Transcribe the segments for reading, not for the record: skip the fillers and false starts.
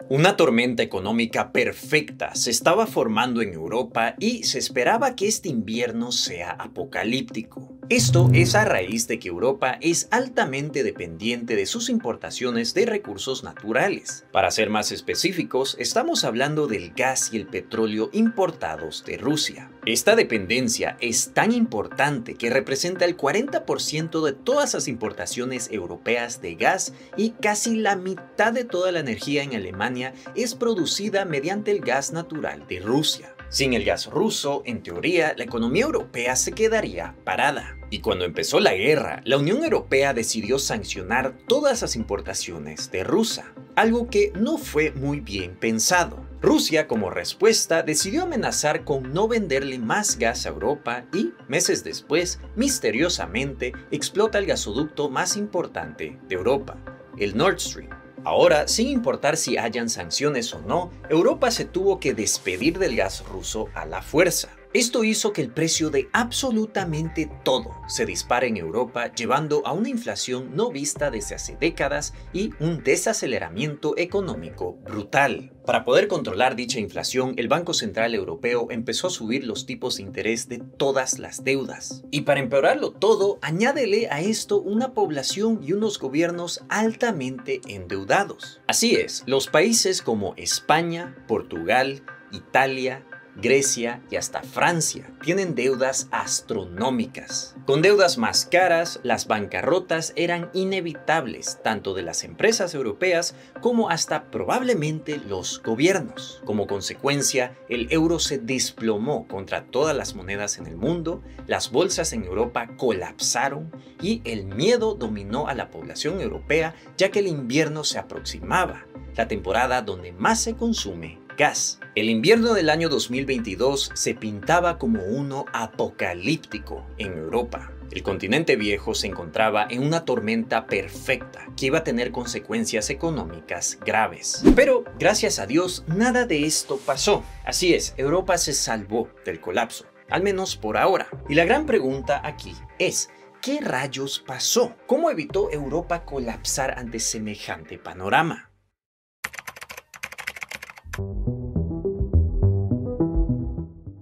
Una tormenta económica perfecta se estaba formando en Europa y se esperaba que este invierno sea apocalíptico. Esto es a raíz de que Europa es altamente dependiente de sus importaciones de recursos naturales. Para ser más específicos, estamos hablando del gas y el petróleo importados de Rusia. Esta dependencia es tan importante que representa el 40% de todas las importaciones europeas de gas y casi la mitad de toda la energía en Alemania es producida mediante el gas natural de Rusia. Sin el gas ruso, en teoría, la economía europea se quedaría parada. Y cuando empezó la guerra, la Unión Europea decidió sancionar todas las importaciones de Rusia, algo que no fue muy bien pensado. Rusia, como respuesta, decidió amenazar con no venderle más gas a Europa y, meses después, misteriosamente, explota el gasoducto más importante de Europa, el Nord Stream. Ahora, sin importar si hayan sanciones o no, Europa se tuvo que despedir del gas ruso a la fuerza. Esto hizo que el precio de absolutamente todo se dispare en Europa, llevando a una inflación no vista desde hace décadas y un desaceleramiento económico brutal. Para poder controlar dicha inflación, el Banco Central Europeo empezó a subir los tipos de interés de todas las deudas. Y para empeorarlo todo, añádele a esto una población y unos gobiernos altamente endeudados. Así es, los países como España, Portugal, Italia, Grecia y hasta Francia tienen deudas astronómicas. Con deudas más caras, las bancarrotas eran inevitables tanto de las empresas europeas como hasta probablemente los gobiernos. Como consecuencia, el euro se desplomó contra todas las monedas en el mundo, las bolsas en Europa colapsaron y el miedo dominó a la población europea ya que el invierno se aproximaba, la temporada donde más se consume gas. El invierno del año 2022 se pintaba como uno apocalíptico en Europa. El continente viejo se encontraba en una tormenta perfecta que iba a tener consecuencias económicas graves. Pero, gracias a Dios, nada de esto pasó. Así es, Europa se salvó del colapso, al menos por ahora. Y la gran pregunta aquí es, ¿qué rayos pasó? ¿Cómo evitó Europa colapsar ante semejante panorama?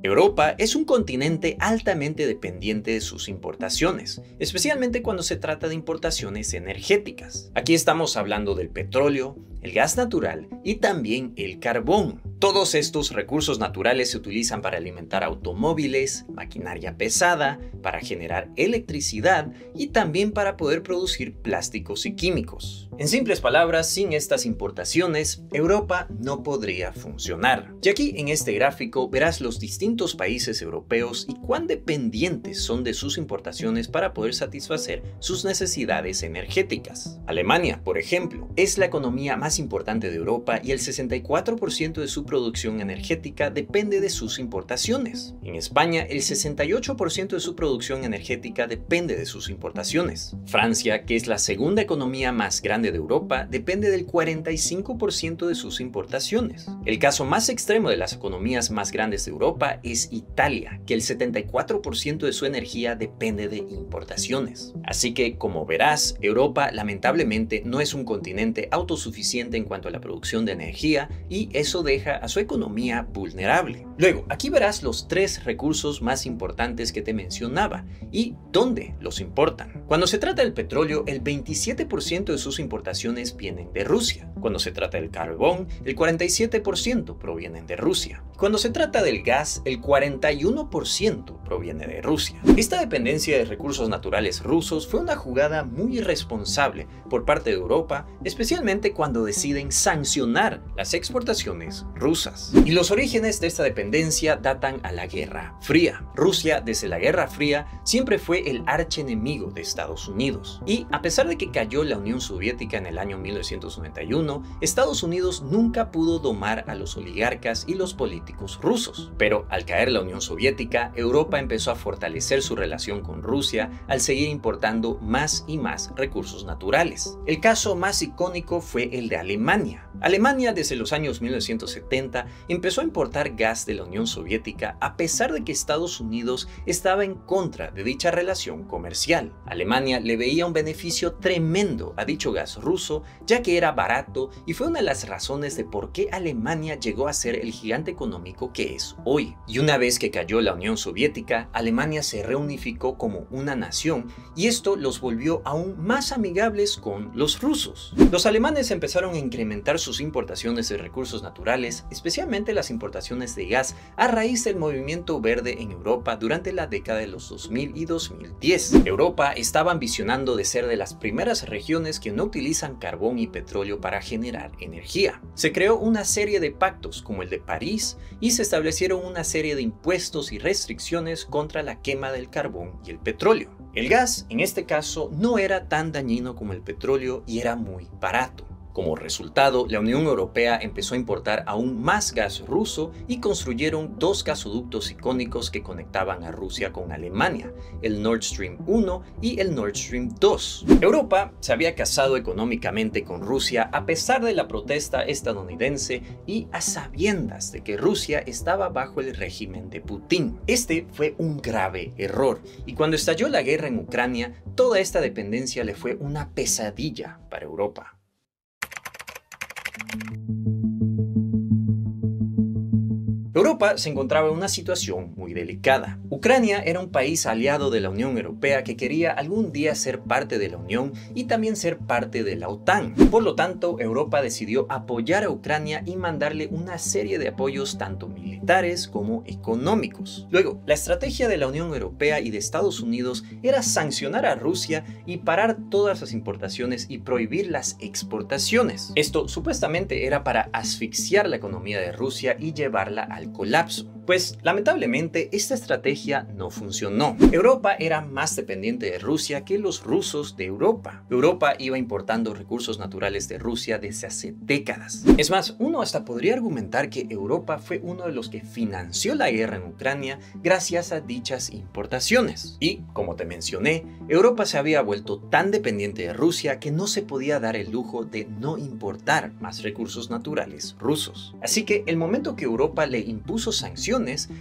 Europa es un continente altamente dependiente de sus importaciones, especialmente cuando se trata de importaciones energéticas. Aquí estamos hablando del petróleo, el gas natural y también el carbón. Todos estos recursos naturales se utilizan para alimentar automóviles, maquinaria pesada, para generar electricidad y también para poder producir plásticos y químicos. En simples palabras, sin estas importaciones, Europa no podría funcionar. Y aquí en este gráfico verás los distintos países europeos y cuán dependientes son de sus importaciones para poder satisfacer sus necesidades energéticas. Alemania, por ejemplo, es la economía más importante de Europa y el 64% de su producción energética depende de sus importaciones. En España, el 68% de su producción energética depende de sus importaciones. Francia, que es la segunda economía más grande de Europa, depende del 45% de sus importaciones. El caso más extremo de las economías más grandes de Europa es Italia, que el 74% de su energía depende de importaciones. Así que, como verás, Europa lamentablemente no es un continente autosuficiente en cuanto a la producción de energía y eso deja a su economía vulnerable. Luego, aquí verás los 3 recursos más importantes que te mencionaba y dónde los importan. Cuando se trata del petróleo, el 27% de sus importaciones vienen de Rusia. Cuando se trata del carbón, el 47% provienen de Rusia. Cuando se trata del gas, el 41% proviene de Rusia. Esta dependencia de recursos naturales rusos fue una jugada muy irresponsable por parte de Europa, especialmente cuando deciden sancionar las exportaciones rusas. Y los orígenes de esta dependencia datan a la Guerra Fría. Rusia, desde la Guerra Fría, siempre fue el archienemigo de Estados Unidos. Y a pesar de que cayó la Unión Soviética en el año 1991, Estados Unidos nunca pudo domar a los oligarcas y los políticos rusos. Pero al caer la Unión Soviética, Europa empezó a fortalecer su relación con Rusia al seguir importando más y más recursos naturales. El caso más icónico fue el de Alemania. Alemania desde los años 1970 40 empezó a importar gas de la Unión Soviética a pesar de que Estados Unidos estaba en contra de dicha relación comercial. Alemania le veía un beneficio tremendo a dicho gas ruso, ya que era barato y fue una de las razones de por qué Alemania llegó a ser el gigante económico que es hoy. Y una vez que cayó la Unión Soviética, Alemania se reunificó como una nación y esto los volvió aún más amigables con los rusos. Los alemanes empezaron a incrementar sus importaciones de recursos naturales, especialmente las importaciones de gas, a raíz del movimiento verde en Europa durante la década de los 2000 y 2010. Europa estaba ambicionando de ser de las primeras regiones que no utilizan carbón y petróleo para generar energía. Se creó una serie de pactos como el de París y se establecieron una serie de impuestos y restricciones contra la quema del carbón y el petróleo. El gas, en este caso, no era tan dañino como el petróleo y era muy barato. Como resultado, la Unión Europea empezó a importar aún más gas ruso y construyeron dos gasoductos icónicos que conectaban a Rusia con Alemania, el Nord Stream 1 y el Nord Stream 2. Europa se había casado económicamente con Rusia a pesar de la protesta estadounidense y a sabiendas de que Rusia estaba bajo el régimen de Putin. Este fue un grave error y cuando estalló la guerra en Ucrania, toda esta dependencia le fue una pesadilla para Europa. Europa se encontraba en una situación muy delicada. Ucrania era un país aliado de la Unión Europea que quería algún día ser parte de la Unión y también ser parte de la OTAN. Por lo tanto, Europa decidió apoyar a Ucrania y mandarle una serie de apoyos tanto militares como económicos. Luego, la estrategia de la Unión Europea y de Estados Unidos era sancionar a Rusia y parar todas las importaciones y prohibir las exportaciones. Esto supuestamente era para asfixiar la economía de Rusia y llevarla al colapso. Pues lamentablemente esta estrategia no funcionó. Europa era más dependiente de Rusia que los rusos de Europa. Europa iba importando recursos naturales de Rusia desde hace décadas. Es más, uno hasta podría argumentar que Europa fue uno de los que financió la guerra en Ucrania gracias a dichas importaciones. Y, como te mencioné, Europa se había vuelto tan dependiente de Rusia que no se podía dar el lujo de no importar más recursos naturales rusos. Así que el momento que Europa le impuso sanciones,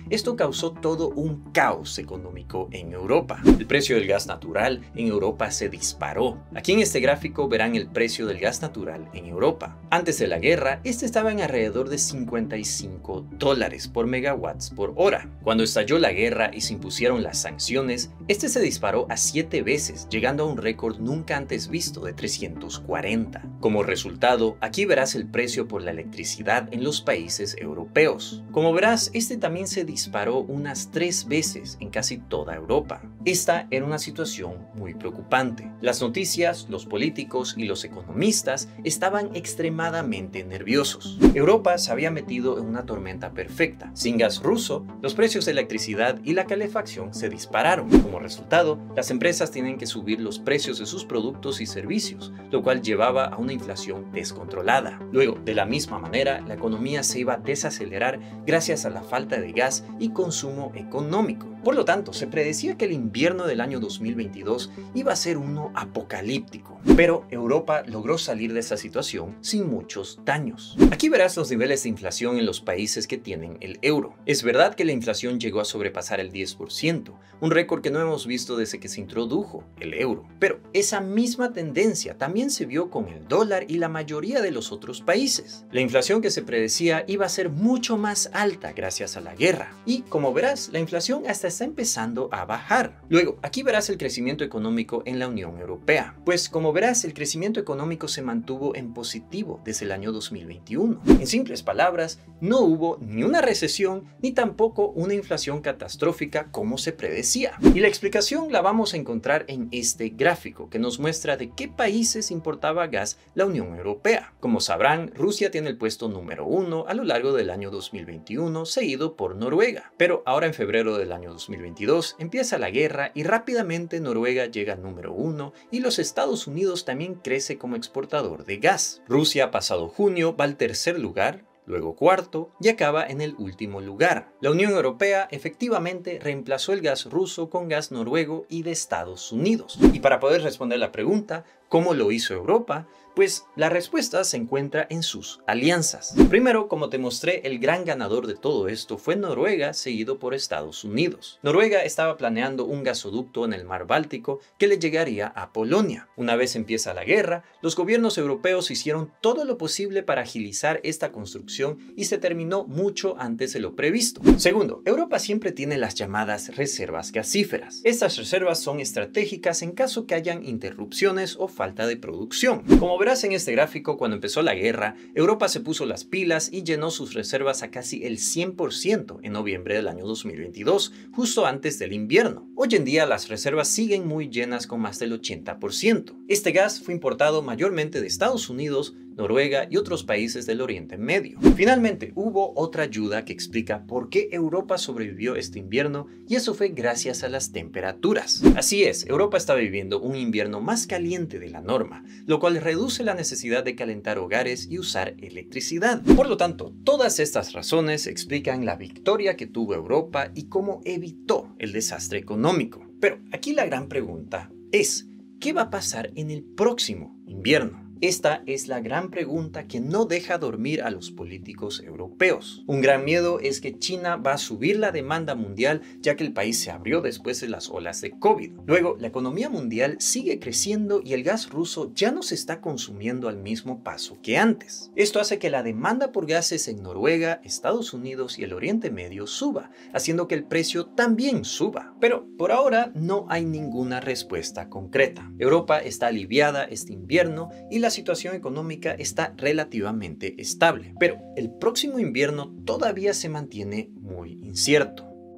esto causó todo un caos económico en Europa. El precio del gas natural en Europa se disparó. Aquí en este gráfico verán el precio del gas natural en Europa. Antes de la guerra, este estaba en alrededor de $55 por megawatts por hora. Cuando estalló la guerra y se impusieron las sanciones, este se disparó a 7 veces, llegando a un récord nunca antes visto de 340. Como resultado, aquí verás el precio por la electricidad en los países europeos. Como verás, este también se disparó unas 3 veces en casi toda Europa. Esta era una situación muy preocupante. Las noticias, los políticos y los economistas estaban extremadamente nerviosos. Europa se había metido en una tormenta perfecta. Sin gas ruso, los precios de electricidad y la calefacción se dispararon. Como resultado, las empresas tienen que subir los precios de sus productos y servicios, lo cual llevaba a una inflación descontrolada. Luego, de la misma manera, la economía se iba a desacelerar gracias a la falta de gas y consumo económico. Por lo tanto, se predecía que el invierno del año 2022 iba a ser uno apocalíptico, pero Europa logró salir de esa situación sin muchos daños. Aquí verás los niveles de inflación en los países que tienen el euro. Es verdad que la inflación llegó a sobrepasar el 10%, un récord que no hemos visto desde que se introdujo el euro, pero esa misma tendencia también se vio con el dólar y la mayoría de los otros países. La inflación que se predecía iba a ser mucho más alta gracias a la guerra, y como verás, la inflación hasta está empezando a bajar. Luego, aquí verás el crecimiento económico en la Unión Europea. Pues como verás, el crecimiento económico se mantuvo en positivo desde el año 2021. En simples palabras, no hubo ni una recesión ni tampoco una inflación catastrófica como se predecía. Y la explicación la vamos a encontrar en este gráfico que nos muestra de qué países importaba gas la Unión Europea. Como sabrán, Rusia tiene el puesto número 1 a lo largo del año 2021, seguido por Noruega. Pero ahora en febrero del año 2022 empieza la guerra y rápidamente Noruega llega al número 1 y los Estados Unidos también crece como exportador de gas. Rusia pasado junio va al tercer lugar, luego cuarto y acaba en el último lugar. La Unión Europea efectivamente reemplazó el gas ruso con gas noruego y de Estados Unidos. Y para poder responder la pregunta, ¿Cómo lo hizo Europa? Pues la respuesta se encuentra en sus alianzas. Primero, como te mostré, el gran ganador de todo esto fue Noruega, seguido por Estados Unidos. Noruega estaba planeando un gasoducto en el mar Báltico que le llegaría a Polonia. Una vez empieza la guerra, los gobiernos europeos hicieron todo lo posible para agilizar esta construcción y se terminó mucho antes de lo previsto. Segundo, Europa siempre tiene las llamadas reservas gasíferas. Estas reservas son estratégicas en caso que hayan interrupciones o falta de producción. Como verás en este gráfico, cuando empezó la guerra, Europa se puso las pilas y llenó sus reservas a casi el 100% en noviembre del año 2022, justo antes del invierno. Hoy en día las reservas siguen muy llenas con más del 80%. Este gas fue importado mayormente de Estados Unidos, Noruega y otros países del Oriente Medio. Finalmente, hubo otra ayuda que explica por qué Europa sobrevivió este invierno, y eso fue gracias a las temperaturas. Así es, Europa está viviendo un invierno más caliente de la norma, lo cual reduce la necesidad de calentar hogares y usar electricidad. Por lo tanto, todas estas razones explican la victoria que tuvo Europa y cómo evitó el desastre económico. Pero aquí la gran pregunta es, ¿qué va a pasar en el próximo invierno? Esta es la gran pregunta que no deja dormir a los políticos europeos. Un gran miedo es que China va a subir la demanda mundial, ya que el país se abrió después de las olas de COVID. Luego, la economía mundial sigue creciendo y el gas ruso ya no se está consumiendo al mismo paso que antes. Esto hace que la demanda por gases en Noruega, Estados Unidos y el Oriente Medio suba, haciendo que el precio también suba. Pero por ahora no hay ninguna respuesta concreta. Europa está aliviada este invierno y la situación económica está relativamente estable, pero el próximo invierno todavía se mantiene muy incierto.